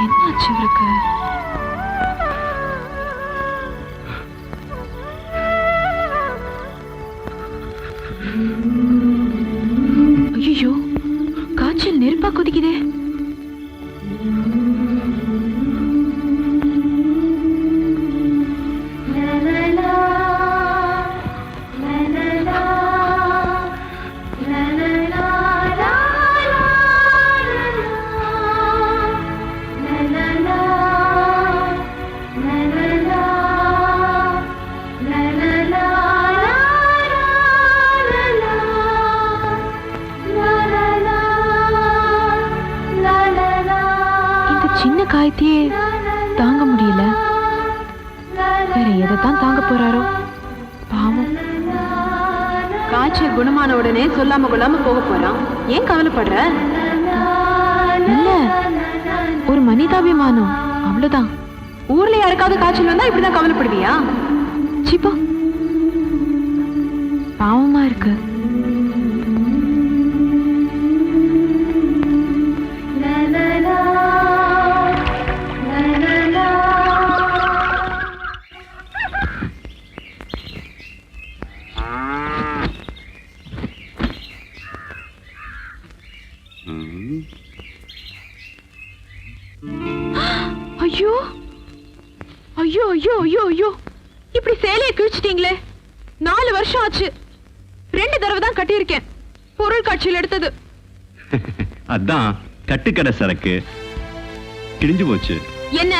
என்னாச்சு இவருக்கு? ஐயோ, காய்ச்சல் நெருப்பா கொதிக்குதே. சின்ன காயத்தையே தாங்க முடியல, வேற எதைத்தான் தாங்க போறாரோ பாவம். காய்ச்சல் குணமான உடனே சொல்லாம கொள்ளாம போக போறான், ஏன் கவலைப்படுற? இல்ல, ஒரு மனிதாபிமானம் அவ்வளவுதான். ஊர்ல யாருக்காவது காய்ச்சல் வந்தா இப்படிதான் கவலைப்படுவியா? சிப்பா, பாவமா இருக்கு. ஐயோ ஐயோ ஐயோ ஐயோ ஐயோ, இப்படி சேலையை கிழிச்சிட்டீங்களே. 4 வருஷம் ஆச்சு, 2 தடவை தான் கட்டியிருக்கேன். பொருள் காட்சியில் எடுத்தது. அதான் கட்டுக்கடை சரக்கு கிழிஞ்சு போச்சு. என்ன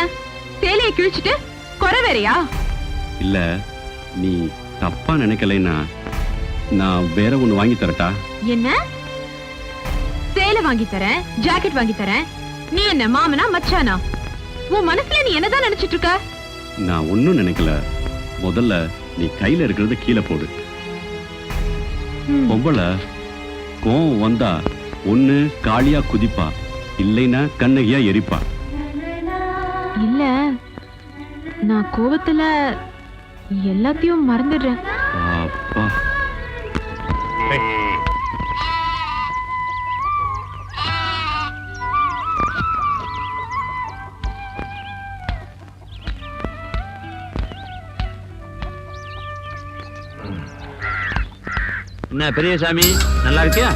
சேலையை கிழிச்சிட்டு குறை வேறையா? இல்ல, நீ தப்பா நினைக்கலைன்னா நான் வேற ஒண்ணு வாங்கி தரட்டா? என்ன சேலை வாங்கி தரேன், ஜாக்கெட் வாங்கி தரேன், நீ என்ன மாமனா மச்சானா? உன் மனசுல நீ என்னதான் நினைச்சிட்டு இருக்க? நான் ஒண்ணும் நினைக்கல. முதல்ல நீ கையில இருக்கிறத கீழே போடு. பொம்பளை கோவம் வந்தா ஒண்ணு காளியா குதிப்பா, இல்லைன்னா கண்ணகியா எரிப்பா. இல்ல, நான் கோவத்துல எல்லாத்தையும் மறந்துடுறேன். அப்பா, என்ன பெரியசாமி, நல்லா இருக்கியா?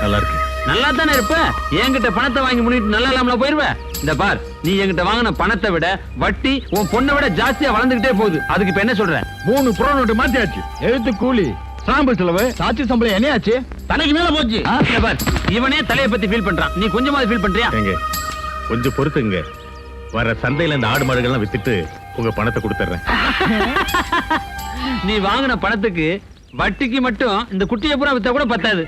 நல்லா இருக்கு. நல்லா தானே இருப்ப. என்கிட்ட பணத்தை வாங்கி முன்னிட்டு நல்லா இல்லாமல போயிருவ. இந்த பார், நீ என்கிட்ட வாங்கின பணத்தை விட வட்டி உன் பொண்ணை விட ஜாஸ்தியா வளர்ந்துகிட்டே போகுது. அதுக்கு இப்ப என்ன சொல்ற? 3 புற நோட்டு மாத்தியாச்சு. எழுத்து கூலி, சாம்பு செலவு, சாட்சி சம்பளம் என்னையாச்சு? தலைக்கு மேல போச்சு. இந்த பார், இவனே தலையை பத்தி ஃபீல் பண்றான், நீ கொஞ்சமாவது ஃபீல் பண்றியா? கொஞ்சம் பொறுத்துங்க, வர சந்தையில இந்த ஆடு மாடுகள்லாம் வித்துட்டு உங்க பணத்தை கொடுத்துறேன். நீ வாங்கின பணத்துக்கு வட்டிக்கு மட்டும் இந்த குட்டியை பூரா வித்தா கூட பத்தாது.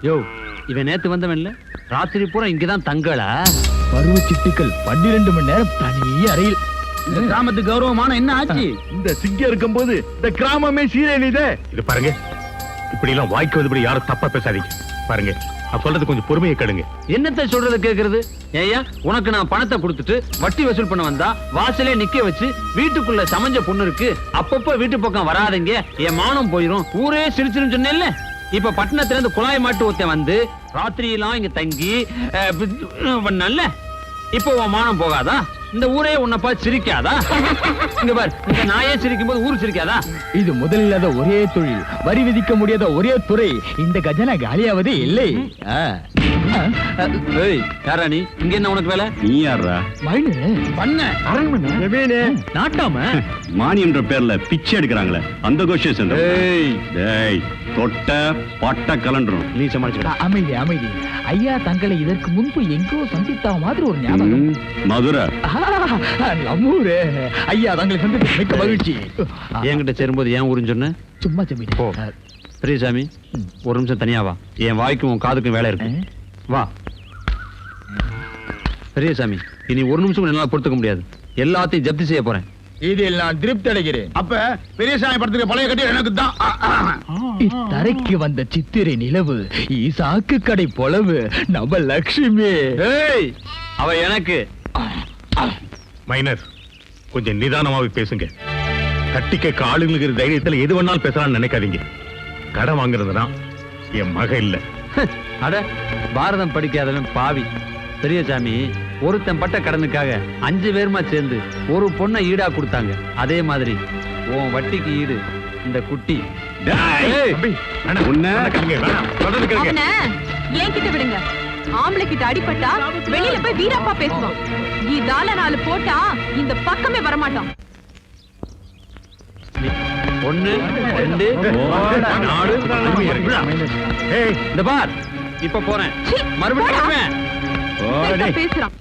யோ, இவன் நேத்து வந்தவன் இல்ல, ராத்திரி பூரா இங்கதான் தங்களா? பருவ சிட்டுக்கள் 12 மணி நேரம் தனி அறையில். இந்த கிராமத்து கௌரவமான என்ன ஆச்சு? இந்த சிங்கம் இருக்கும் போது இந்த கிராமமே சீரழிதே. இது பாருங்க, இப்படி எல்லாம் வாய்க்கு வந்து யாரும் தப்பா பேசாதீங்க. பாருங்க, நான் சொல்றது கொஞ்சம் பொறுமையை கேளுங்க. என்னத்தை சொல்றது கேக்குறது? ஏய்யா, உனக்கு நான் பணத்தை கொடுத்துட்டு வட்டி வசூல் பண்ண வந்தா வாசலே நிக்க வச்சு வீட்டுக்குள்ள சமைஞ்ச பொண்ணு இருக்கு, அப்பப்ப வீட்டு பக்கம் வராதீங்க, என் மானம் போயிரும், ஊரே சிரிச்சிரும் சொன்னேன்ல. இப்ப பட்டணத்துல இருந்து குழாய் மாட்டு ஒருத்தன் வந்து ராத்திரியெல்லாம் இங்க தங்கி நல்ல, இப்போ உன் மானம் போகாதா? இந்த ஊரே உன்னை பார்த்து சிரிக்காதா? இங்க பார், இந்த நாயே சிரிக்கும் போது ஊர் சிரிக்காதா? இது முதலில்லாத ஒரே தொழில், வரி விதிக்க முடியாத ஒரே துறை. இந்த கஜனா காலியாவதே இல்லை. யாரா நீ? இங்க என்ன உனக்கு வேலை? நீ யாரா? பண்ண அரண்மனை நாட்டாம மானியம்ன்ற பேர்ல பிச்சை எடுக்கிறாங்களே, அந்த கோஷேஷன். தொட்ட பட்ட கலண்டுரும். நீ சமாளிச்சுடா. அமைதி அமைதி. ஐயா தங்களை இதற்கு முன்பு எங்கோ சந்தித்தா மாதிரி ஒரு ஞாபகம். மதுரை. நம்மூரு. ஐயா தங்களை சந்தித்து மிக்க மகிழ்ச்சி. என்கிட்ட சேரும்போது ஏன் ஊருன்னு சொன்ன? சும்மா ஜமீன். பெரியசாமி, ஒரு நிமிஷம் தனியா வா. என் வாய்க்கும் உன் காதுக்கும் வேலை இருக்கு. வா. பெரியசாமி இனி ஒரு நிமிஷம் என்னால பொறுத்துக்க முடியாது. எல்லாத்தையும் ஜப்தி செய்ய போறேன். இதில் நான் திருப்தி அடைகிறேன். அப்ப பெரியசாமி படத்துக்கு பழைய கட்டி எனக்கு தான். இத்தரைக்கு வந்த சித்திரை நிலவு ஈசாக்கு கடை பொளவு நம்ம லட்சுமி. ஏய், அவ எனக்கு. மைனர், கொஞ்சம் நிதானமாவே பேசுங்க. தட்டி கேட்க ஆளுங்களுக்கு இருக்கிற தைரியத்துல எது வேணாலும் பேசலாம்னு நினைக்காதீங்க. கடன் வாங்குறதுனா என் மக இல்ல. அட, பாரதம் படிக்காதவன் பாவி. பெரியசாமி ஒருத்தன் பட்ட கடனுக்காக 5 பேருமா சேர்ந்து ஒரு பொண்ணை ஈடா கொடுத்தாங்க. அதே மாதிரி உன் வட்டிக்கு ஈடு இந்த குட்டி. டேய், தம்பி, வேணாம், உன்னை- வேணாம், கேளுங்க, வேணாம், சொல்றது கேளுங்க. அவன ஏன் கிட்ட விடுங்க. ஆம்பளை கிட்ட அடிபட்டா வெளியில போய் வீரப்பா பேசுவான். இதால 4 போட்டா இந்த பக்கமே வரமாட்டான். 1 2 4 அருமையா இருக்கு. ஏய், இந்த பார், இப்ப போறேன். சீ, மறுபடியும் போடா. வருவேன். பேச பேசுறான்.